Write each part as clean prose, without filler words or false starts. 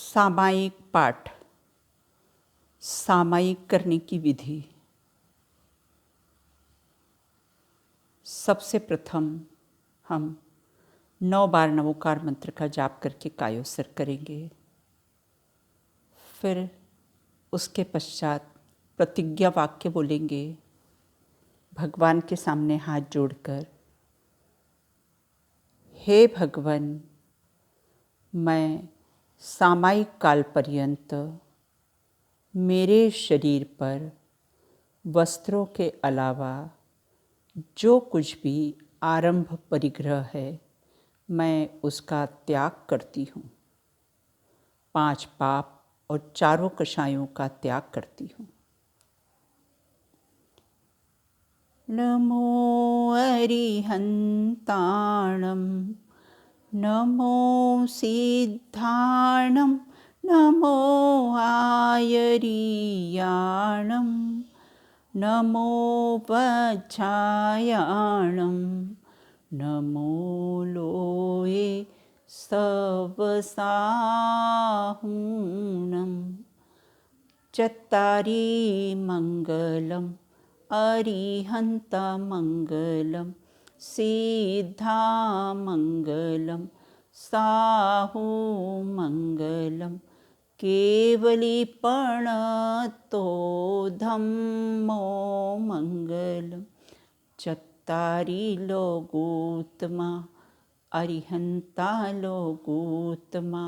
सामायिक पाठ, सामायिक करने की विधि। सबसे प्रथम हम 9 बार नमोकार मंत्र का जाप करके कायोत्सर्ग करेंगे। फिर उसके पश्चात प्रतिज्ञा वाक्य बोलेंगे, भगवान के सामने हाथ जोड़कर। हे भगवान, मैं सामायिक काल पर्यंत मेरे शरीर पर वस्त्रों के अलावा जो कुछ भी आरंभ परिग्रह है, मैं उसका त्याग करती हूँ। 5 पाप और चारों कषायों का त्याग करती हूँ। नमो अरिहन्ताणं, नमो सिद्धाणं, नमो आयरीयाणं, नमो वज्रायाणं, नमो लोये सवसाहुणं। चत्तारि मङ्गलम् अरिहन्तमङ्गलं, सिद्धामङ्गलं, साहुमङ्गलं, केवलीपणतो धम्मो मङ्गलं। चत्तारि लोकोत्तमा अरिहन्ता लोकोत्तमा,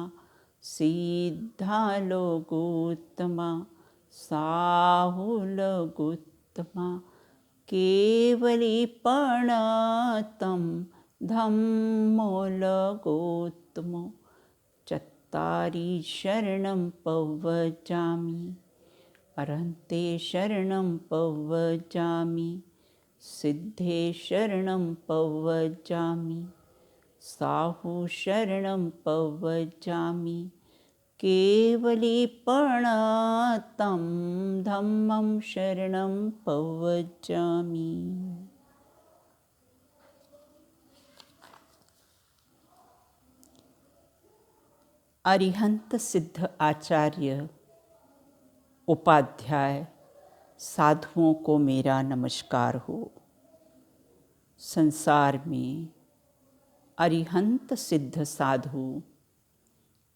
सिद्धा लोकोत्तमा, साहुलोकोत्तमा, केवलीपणतं धम्मो लोकोत्तमो। चत्तारि शरणं पव्वजामि, अरहन्ते शरणं पव्वजामि, सिद्धे शरणं पव्वजामि, साहु शरणं पव्वजामि, केवलीपणतं धम्मं शरणं पव्वजामि। अरिहंत सिद्ध आचार्य उपाध्याय साधुओं को मेरा नमस्कार हो। संसार में अरिहंत सिद्ध साधु,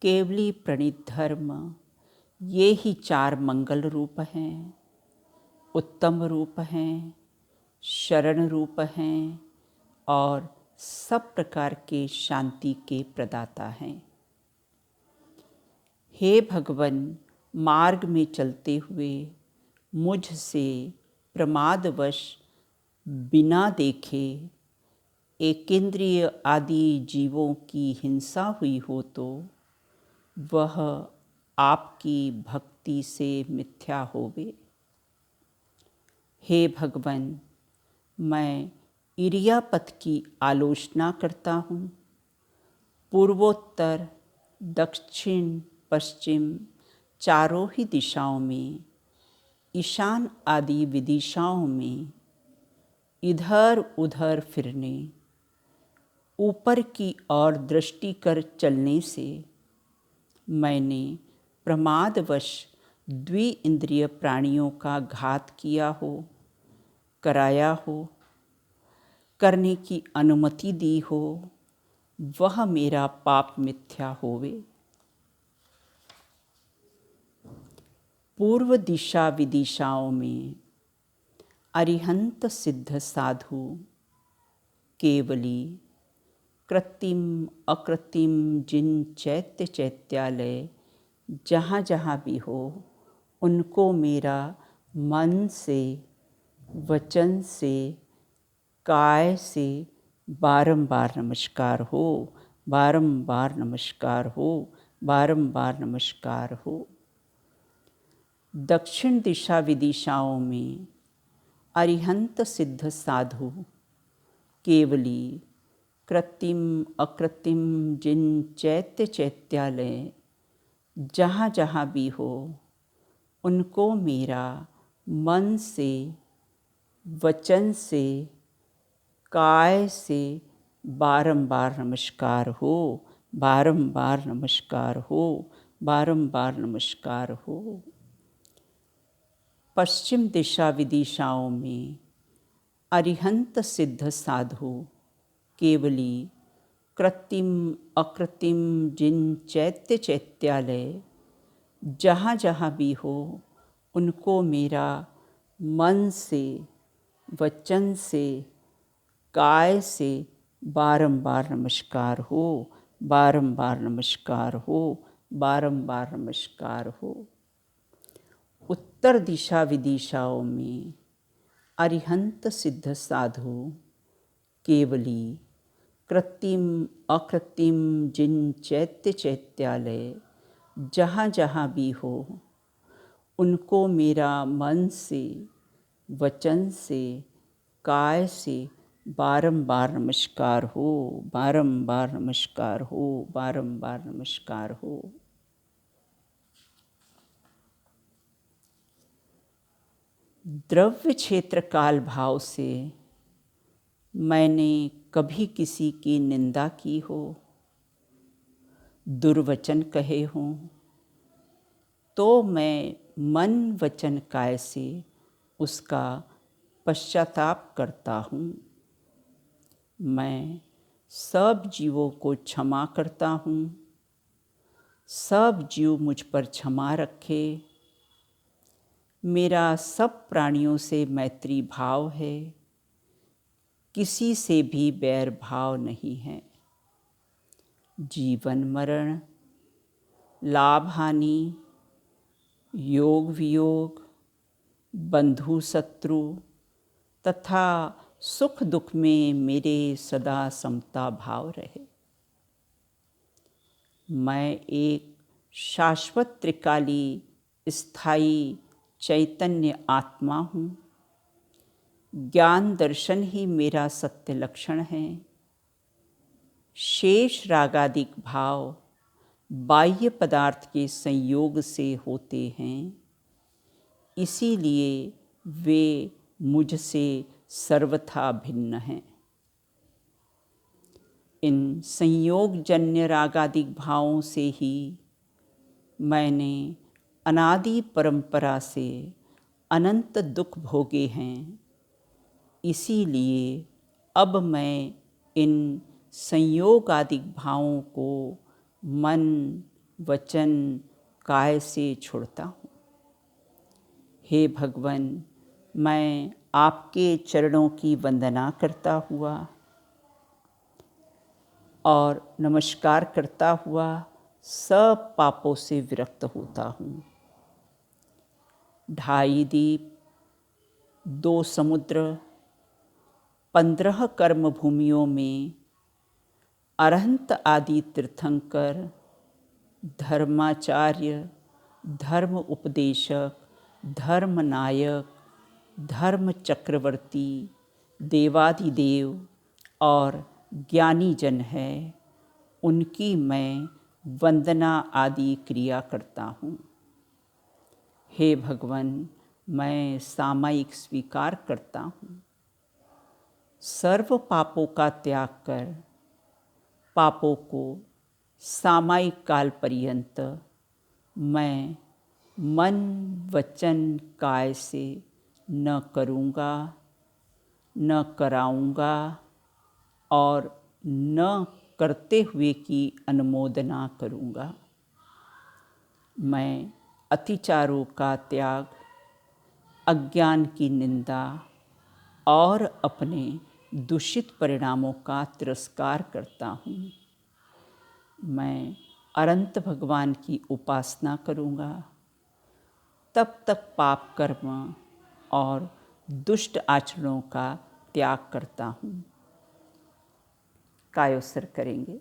केवली प्रणीत धर्म, ये ही 4 मंगल रूप हैं, उत्तम रूप हैं, शरण रूप हैं और सब प्रकार के शांति के प्रदाता हैं। हे भगवन, मार्ग में चलते हुए मुझसे प्रमादवश बिना देखे एकेंद्रिय आदि जीवों की हिंसा हुई हो तो वह आपकी भक्ति से मिथ्या होवे। हे भगवन, मैं इरियापथ की आलोचना करता हूँ। पूर्वोत्तर, दक्षिण, पश्चिम चारों ही दिशाओं में, ईशान आदि विदिशाओं में इधर उधर फिरने, ऊपर की ओर दृष्टि कर चलने से मैंने प्रमादवश द्विइंद्रिय प्राणियों का घात किया हो, कराया हो, करने की अनुमति दी हो, वह मेरा पाप मिथ्या होवे। पूर्व दिशा विदिशाओं में अरिहंत सिद्ध साधु, केवली, कृत्रिम अकृत्रिम जिन चैत्य चैत्यालय जहाँ जहाँ भी हो, उनको मेरा मन से, वचन से, काय से बारंबार नमस्कार हो, बारंबार नमस्कार हो, बारंबार नमस्कार हो। दक्षिण दिशा विदिशाओं में अरिहंत सिद्ध साधु, केवली, कृत्रिम अकृत्रिम जिन चैत्य चैत्यालय जहाँ जहाँ भी हो, उनको मेरा मन से, वचन से, काय से बारंबार नमस्कार हो, बारंबार नमस्कार हो, बारंबार नमस्कार हो। पश्चिम दिशा विदिशाओं में अरिहंत सिद्ध साधु केवली कृत्रिम अकृत्रिम जिन चैत्य चैत्यालय जहाँ जहाँ भी हो उनको मेरा मन से, वचन से, काय से बारंबार नमस्कार हो, बारंबार नमस्कार हो, बारंबार नमस्कार हो। उत्तर दिशा विदिशाओं में अरिहंत सिद्ध साधु केवली कृत्रिम अकृत्रिम जिन चैत्य चैत्यालय जहाँ जहाँ भी हो उनको मेरा मन से, वचन से, काय से बारंबार नमस्कार हो, बारंबार नमस्कार हो, बारंबार नमस्कार हो। द्रव्य क्षेत्र काल भाव से मैंने कभी किसी की निंदा की हो, दुर्वचन कहे हों, तो मैं मन वचन काय से उसका पश्चाताप करता हूँ। मैं सब जीवों को क्षमा करता हूँ। सब जीव मुझ पर क्षमा रखे। मेरा सब प्राणियों से मैत्री भाव है, किसी से भी बैर भाव नहीं है। जीवन मरण, लाभ हानि, योग वियोग, बंधु शत्रु तथा सुख दुख में मेरे सदा समता भाव रहे। मैं एक शाश्वत त्रिकाली स्थायी चैतन्य आत्मा हूँ। ज्ञान दर्शन ही मेरा सत्य लक्षण है। शेष रागादिक भाव बाह्य पदार्थ के संयोग से होते हैं, इसीलिए वे मुझसे सर्वथा भिन्न हैं। इन संयोगजन्य रागादिक भावों से ही मैंने अनादि परंपरा से अनंत दुख भोगे हैं। इसीलिए अब मैं इन संयोगादिक भावों को मन, वचन, काय से छोड़ता हूँ। हे भगवान, मैं आपके चरणों की वंदना करता हुआ और नमस्कार करता हुआ सब पापों से विरक्त होता हूँ। 2.5 दीप, 2 समुद्र, 15 कर्म भूमियों में अरहंत आदि तीर्थंकर, धर्माचार्य, धर्म उपदेशक, धर्म नायक, धर्म चक्रवर्ती, देवाधिदेव और ज्ञानी जन है, उनकी मैं वंदना आदि क्रिया करता हूँ। हे भगवान, मैं सामायिक स्वीकार करता हूँ। सर्व पापों का त्याग कर पापों को सामायिक काल पर्यंत मैं मन, वचन, काय से न करूँगा, न कराऊँगा और न करते हुए की अनुमोदना करूँगा। मैं अतिचारों का त्याग, अज्ञान की निंदा और अपने दूषित परिणामों का तिरस्कार करता हूँ। मैं अनंत भगवान की उपासना करूँगा, तब तक पाप कर्म और दुष्ट आचरणों का त्याग करता हूँ। कायोत्सर्ग करेंगे।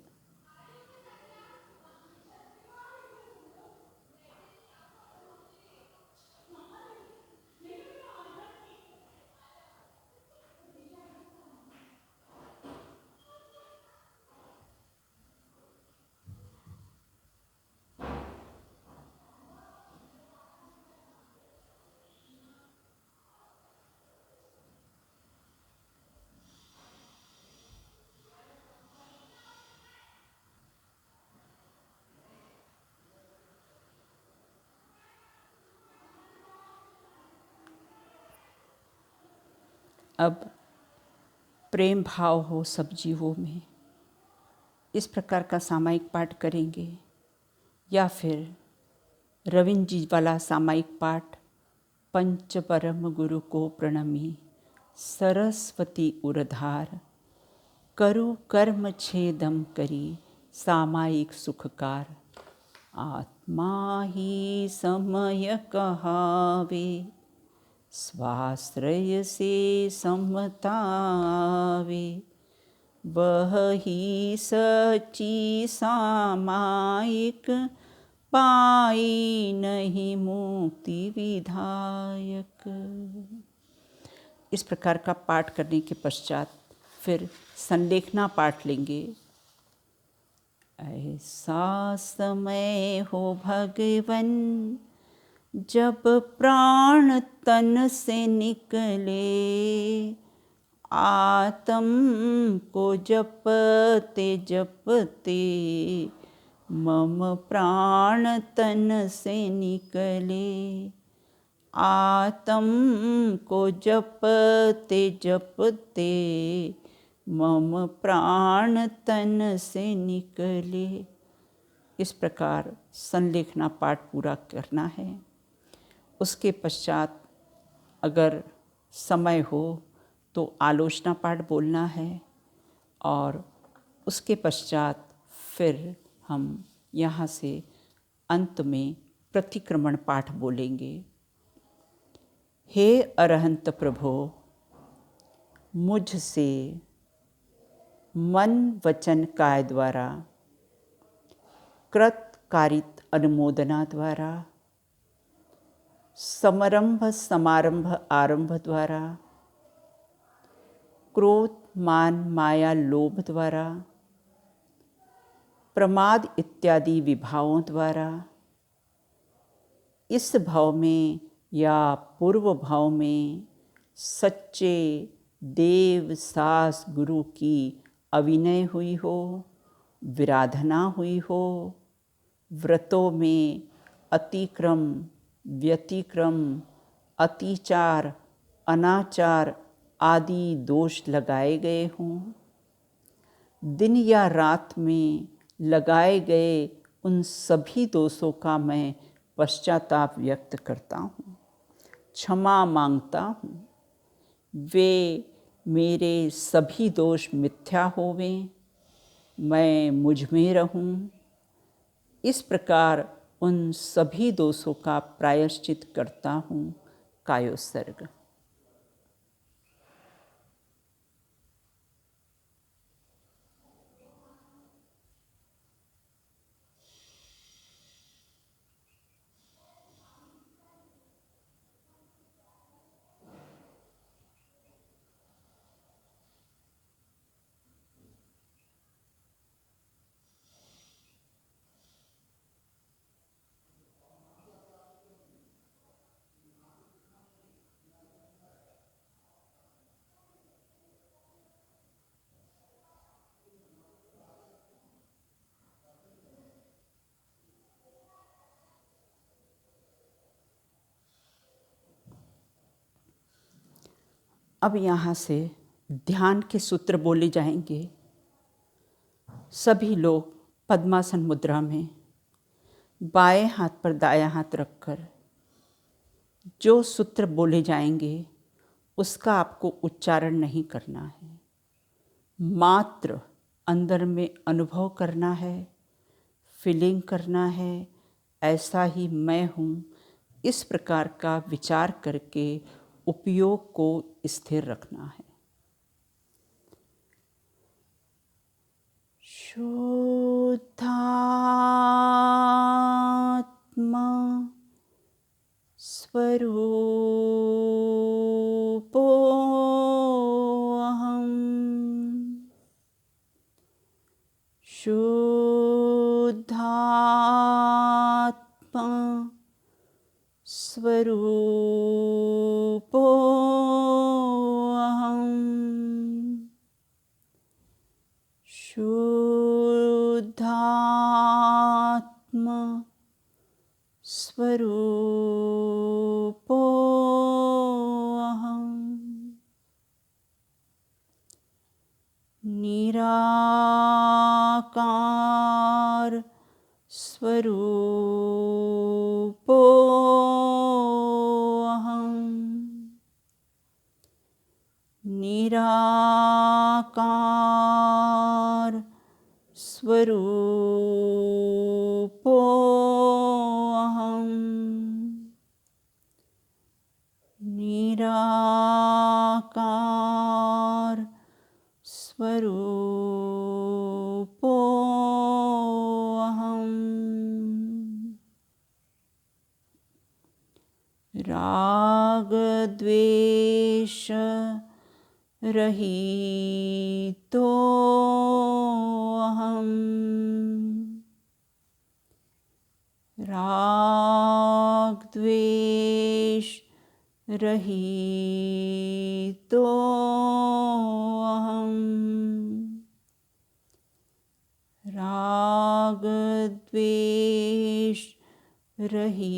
अब प्रेम भाव हो सब जीवों में, इस प्रकार का सामायिक पाठ करेंगे, या फिर रविंद्र जी वाला सामायिक पाठ, पंच परम गुरु को प्रणमी सरस्वती उरधार, करु कर्म छेदम करी सामायिक सुखकार, आत्मा ही समय कहावे स्वाश्रय से समतावे, वह ही सच्ची सामायिक पाई नहीं मुक्ति विधायक। इस प्रकार का पाठ करने के पश्चात फिर संलेखना पाठ लेंगे। ऐसा समय हो भगवन जब प्राण तन से निकले, आत्म को जपते जपते मम प्राण तन से निकले, आत्म को जपते जपते मम प्राण तन से निकले। इस प्रकार संलेखना पाठ पूरा करना है। उसके पश्चात अगर समय हो तो आलोचना पाठ बोलना है, और उसके पश्चात फिर हम यहाँ से अंत में प्रतिक्रमण पाठ बोलेंगे। हे अरहंत प्रभो, मुझसे मन वचन काय द्वारा, कृत कारित अनुमोदना द्वारा, समारंभ समारंभ आरंभ द्वारा, क्रोध मान माया लोभ द्वारा, प्रमाद इत्यादि विभावों द्वारा, इस भाव में या पूर्व भाव में सच्चे देव सास गुरु की अविनय हुई हो, विराधना हुई हो, व्रतों में अतिक्रम व्यतिक्रम अतिचार अनाचार आदि दोष लगाए गए हों, दिन या रात में लगाए गए उन सभी दोषों का मैं पश्चाताप व्यक्त करता हूँ, क्षमा मांगता हूँ। वे मेरे सभी दोष मिथ्या होवें, मैं मुझ में रहूं। इस प्रकार उन सभी दोषों का प्रायश्चित करता हूँ। कायोत्सर्ग। अब यहाँ से ध्यान के सूत्र बोले जाएंगे। सभी लोग पद्मासन मुद्रा में बाएं हाथ पर दायां हाथ रखकर जो सूत्र बोले जाएंगे उसका आपको उच्चारण नहीं करना है, मात्र अंदर में अनुभव करना है, फीलिंग करना है, ऐसा ही मैं हूँ, इस प्रकार का विचार करके उपयोग को स्थिर रखना है। शुद्धात्मा स्वरूपोऽहम्, शुद्धात्मा स्वरूपोऽहम्, शुद्धात्मा स्वरूपोऽहम्। निराकार स्वरूपोऽहम् निराकार स्वरूपोऽहम् राग द्वेष रहितोऽहम् राग द्वेष रहितोऽहम् राग द्वेष रहितोऽहम्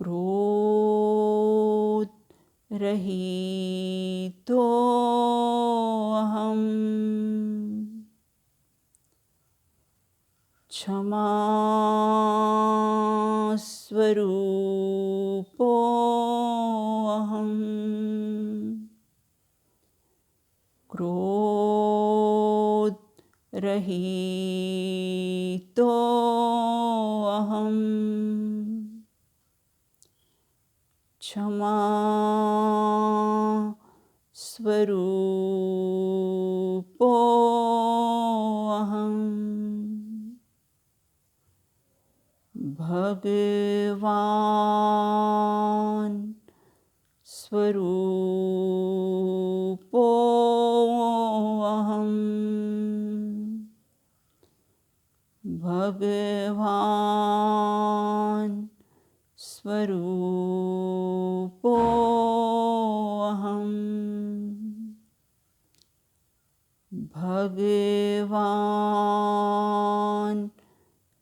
क्रोध रहितोऽहम् क्षमा स्वरूपोऽहम् क्रोध रहितोऽहम् क्षमा स्वरूपोऽहम् भगवान स्वरूपोऽहम् भगवान स्वरूपोऽहम् भगवान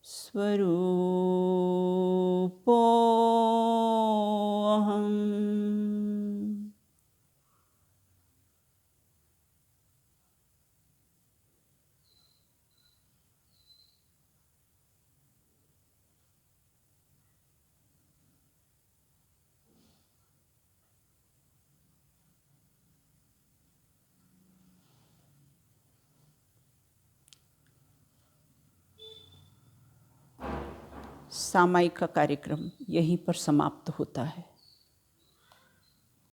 स्वरूपोऽहम् सामायिक का कार्यक्रम यहीं पर समाप्त होता है।